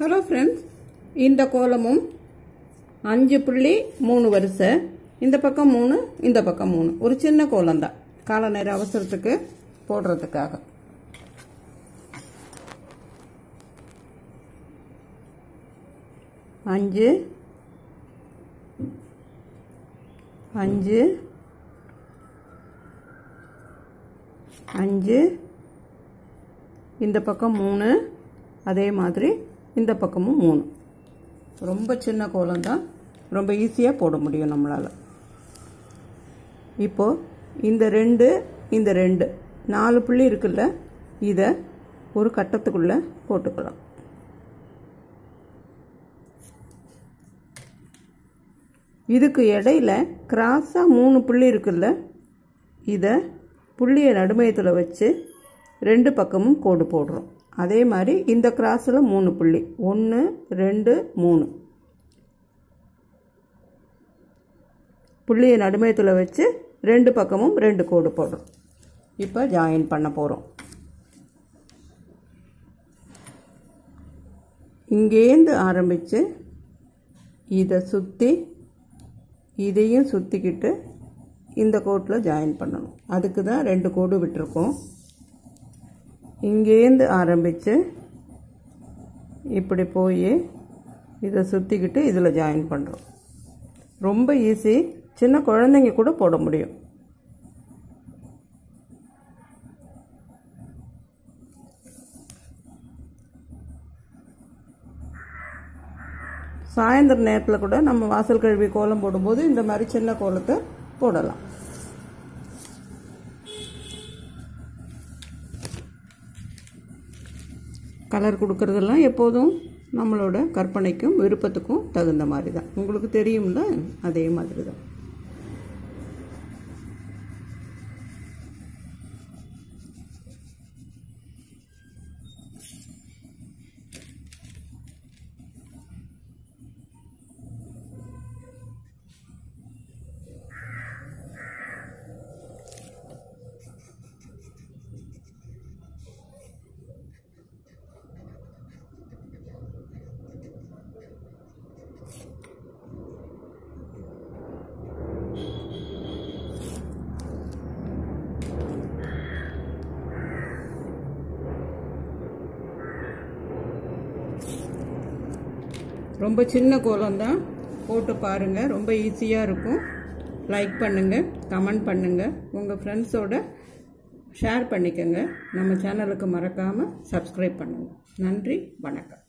Hello friends, இந்த கோலமும் 5 புள்ளி 3 வரிசை, இந்த பக்கம் 3 இந்த பக்கம் 3, ஒரு சின்ன கோலம் தான், கால நேர அவசரத்துக்கு போடுறதுக்காக. அஞ்சு அஞ்சு அஞ்சு இந்த பக்கம் 3, அதே மாதிரி இந்த பக்கமும் 3. ரொம்ப சின்ன கோலம் தான், ரொம்ப ஈஸியாக போட முடியும் நம்மளால். இப்போது இந்த 2 4 புள்ளி இருக்குல்ல, இதை ஒரு கட்டத்துக்குள்ளே போட்டுக்கலாம். இதுக்கு இடையில கிராஸாக 3 புள்ளி இருக்குல்ல, இதை புள்ளியை நடுமையத்தில் வச்சு 2 பக்கமும் கோடு போடுறோம். அதே மாதிரி இந்த கிராஸில் 3 புள்ளி, 1 2 3, புள்ளியை நடுமையத்தில் வச்சு 2 பக்கமும் 2 கோடு போடுறோம். இப்போ ஜாயின் பண்ண போகிறோம். இங்கேருந்து ஆரம்பித்து இதை சுற்றி இதையும் சுற்றிக்கிட்டு இந்த கோட்டில் ஜாயின் பண்ணணும். அதுக்கு தான் 2 கோடு விட்டுருக்கோம். இங்கேருந்து ஆரம்பித்து இப்படி போய் இதை சுற்றிக்கிட்டு இதில் ஜாயின் பண்ணுறோம். ரொம்ப ஈஸி, சின்ன குழந்தைங்க கூட போட முடியும். சாயந்தர நேரத்தில் கூட நம்ம வாசல் கழுவி கோலம் போடும்போது இந்த மாதிரி சின்ன கோலத்தை போடலாம். கலர் கொடுக்கறதெல்லாம் எப்போதும் நம்மளோட கற்பனைக்கும் விருப்பத்துக்கும் தகுந்த மாதிரி தான். உங்களுக்கு தெரியும்ல, அதே மாதிரி தான். ரொம்ப சின்ன கோலம் தான், போட்டு பாருங்கள். ரொம்ப ஈஸியாக இருக்கும். லைக் பண்ணுங்கள், கமெண்ட் பண்ணுங்கள், உங்கள் ஃப்ரெண்ட்ஸோட ஷேர் பண்ணிக்கோங்க. நம்ம சேனலுக்கு மறக்காமல் சப்ஸ்கிரைப் பண்ணுங்கள். நன்றி, வணக்கம்.